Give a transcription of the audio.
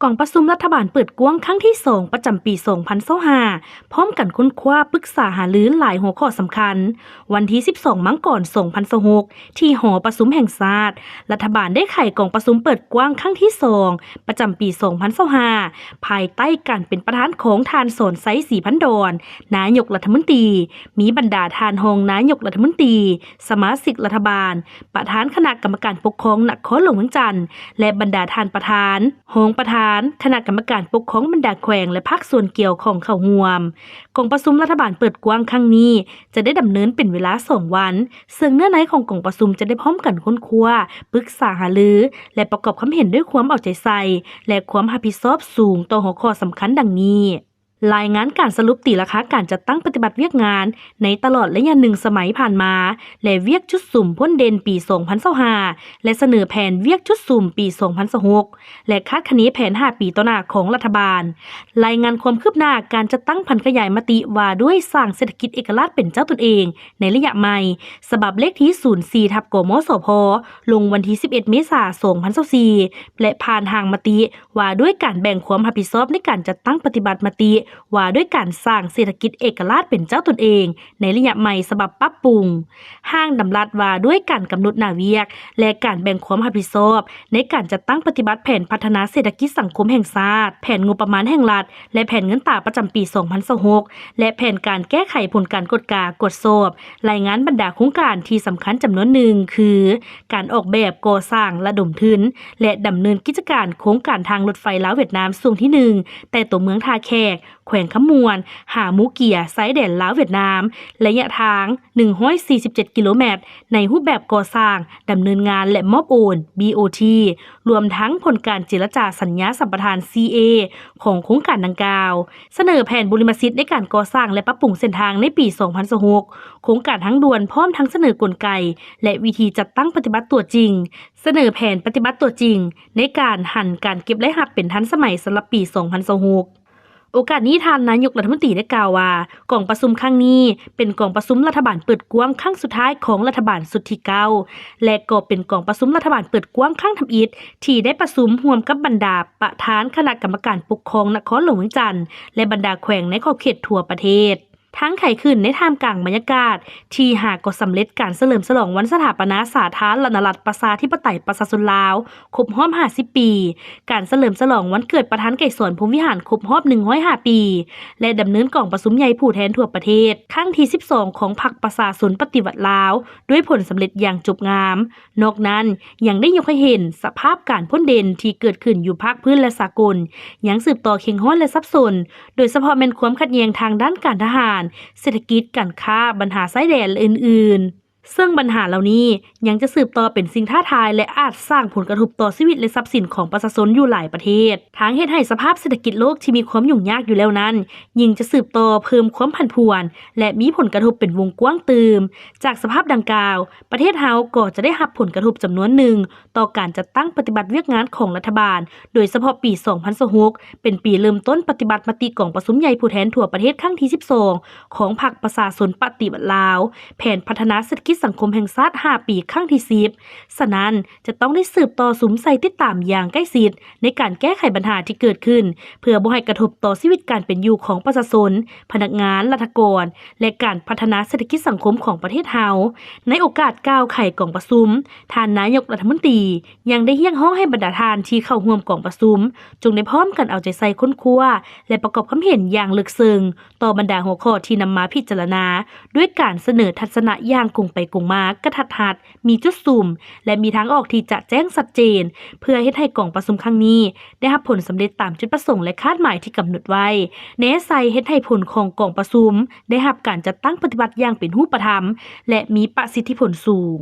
กองประชุมรัฐบาลเปิดกว้างครั้งที่2ประจำปี2025พร้อมกันค้นคว้าปรึกษาหารือหลายหัวข้อสำคัญวันที่12มังกร2026ที่หอประชุมแห่งชาติรัฐบาลได้ไขกองประชุมเปิดกว้างครั้งที่2ประจำปี2025ภายใต้การเป็นประธานของทานสอนไซศรีพันดรนายกรัฐมนตรีมีบรรดาทานรองนายกรัฐมนตรีสมาชิกรัฐบาลประธานคณะกรรมการปกครองนครหลวงเวียงจันทร์และบรรดาทานประธานรองประธานคณะกรรมการปกครองบรรดาแขวงและภาคส่วนเกี่ยวของเข้าร่วมกองประชุมรัฐบาลเปิดกว้างครั้งนี้จะได้ดำเนินเป็นเวลา2วันซึ่งเนื้อในของกองประชุมจะได้พร้อมกันค้นคว้าปรึกษาหารือและประกอบความเห็นด้วยความเอาใจใส่และความรับผิดชอบสูงต่อหัวข้อสำคัญดังนี้รายงานการสรุปตีราคาการจัดตั้งปฏิบัติเวียกงานในตลอดระยะ1สมัยผ่านมาและเวียกจุดสุ่มพ้นเด่นปี2025และเสนอแผนเวียกจุดสุ่มปี2026และคาดคะเนแผน5ปีต่อหน้าของรัฐบาลรายงานความคืบหน้าการจัดตั้งพันขยายมติว่าด้วยสร้างเศรษฐกิจเอกราชเป็นเจ้าตนเองในระยะใหม่ฉบับเลขที่04/กมสพลงวันที่11เมษายน2024และผ่านทางมติว่าด้วยการแบ่งความรับผิดชอบในการจัดตั้งปฏิบัติมติว่าด้วยการสร้างเศรษฐกิจเอกราชเป็นเจ้าตนเองในระยะใหม่ฉบับปรับปรุงห้างดำรัสว่าด้วยการกำหนดหน้าเวียกและการแบ่งความรับผิดชอบในการจัดตั้งปฏิบัติแผนพัฒนาเศรษฐกิจสังคมแห่งชาติแผนงบประมาณแห่งรัฐและแผนเงินตราประจำปี2026และแผนการแก้ไขผลการกดสอบรายงานบรรดาโครงการที่สำคัญจำนวนหนึ่งคือการออกแบบก่อสร้างระดมทุนและดำเนินกิจการโครงการทางรถไฟลาวเวียดนามส่วนที่1แต่ตัวเมืองท่าแขกแขวงขมวนหามูเกียไซแดนลาวเวียดนามระยะทาง147กิโลเมตรในรูปแบบก่อสร้างดำเนินงานและมอบโอน BOT รวมทั้งผลการเจรจาสัญญาสัมปทาน CA ของโครงการดังกล่าวเสนอแผนบริมสิทธิ์ในการก่อสร้างและปรับปรุงเส้นทางในปี2026โครงการทั้งด่วนพร้อมทั้งเสนอกลไกและวิธีจัดตั้งปฏิบัติตัวจริงเสนอแผนปฏิบัติตัวจริงในการหันการเก็บและหับเป็นทันสมัยสำหรับปี2026โอกาสนี้ท่านนายกรัฐมนตรีได้กล่าวว่ากองประชุมครั้งนี้เป็นกองประชุมรัฐบาลเปิดกว้างครั้งสุดท้ายของรัฐบาลสุดที่9และก็เป็นกองประชุมรัฐบาลเปิดกว้างครั้งทำอิฐที่ได้ประชุมร่วมกับบรรดาประธานคณะกรรมการปกครองนครหลวงเวียงจันทร์และบรรดาแขวงในขอบเขตทั่วประเทศทั้งไขขึ้นในท่ามกลางบรรยากาศที่หากก็สำเร็จการเฉลิมฉลองวันสถาปนาสาธารณรัฐประชาธิปไตยประชาชนลาวครบรอบ50ปีการเฉลิมฉลองวันเกิดประธานไก่สวนพรหมวิหารครบรอบ105ปีและดำเนินกองประชุมใหญ่ผู้แทนทั่วประเทศครั้งที่12ของพรรคประชาชนปฏิวัติลาวด้วยผลสำเร็จอย่างจบงามนอกนั้นยังได้ยกให้เห็นสภาพการพ้นเด่นที่เกิดขึ้นอยู่ภาคพื้นและสากลยังสืบต่อเข่งห้อนและซับซ้อนโดยเฉพาะแม่นความขัดแย้งทางด้านการทหารเศรษฐกิจการค้าปัญหาชายแดนอื่นๆซึ่งปัญหาเหล่านี้ยังจะสืบต่อเป็นสิ่งท้าทายและอาจสร้างผลกระทบต่อชีวิตและทรัพย์สินของประชาชนอยู่หลายประเทศทั้งเฮ็ดให้สภาพเศรษฐกิจโลกที่มีความยุ่งยากอยู่แล้วนั้นยิ่งจะสืบต่อเพิ่มความผันผวนและมีผลกระทบเป็นวงกว้างตืมจากสภาพดังกล่าวประเทศเฮาก็จะได้รับผลกระทบจำนวนหนึ่งต่อการจัดตั้งปฏิบัติเวียกงานของรัฐบาลโดยเฉพาะปี2026เป็นปีเริ่มต้นปฏิบัติมติกองประชุมใหญ่ผู้แทนทั่วประเทศครั้งที่12ของพรรคประชาชนปฏิวัติลาวแผนพัฒนาเศรษฐกิจสังคมแห่งชาติ5ปีครั้งที่10ฉะนั้นจะต้องได้สืบต่อสุมใส่ติดตามอย่างใกล้ชิดในการแก้ไขปัญหาที่เกิดขึ้นเพื่อบ่ให้กระทบต่อชีวิตการเป็นอยู่ของประชาชนพนักงานราษฎรและการพัฒนาเศรษฐกิจสังคมของประเทศเฮาในโอกาสกล่าวไขกองประชุมท่านนายกรัฐมนตรียังได้เรียกร้องให้บรรดาท่านที่เข้าร่วมกองประชุมจงได้พร้อมกันเอาใจใส่ค้นคว้าและประกอบความเห็นอย่างลึกซึ้งต่อบรรดาหัวข้อที่นำมาพิจารณาด้วยการเสนอทัศนะอย่างกงไปกงมากระทัดรัดมีจุดซุ่มและมีทางออกที่จะแจ้งชัดเจนเพื่อให้กองประชุมครั้งนี้ได้รับผลสำเร็จตามจุดประสงค์และคาดหมายที่กำหนดไว้แน่ใจให้ผลของกองประชุมได้รับการจัดตั้งปฏิบัติอย่างเป็นรูปธรรมและมีประสิทธิผลสูง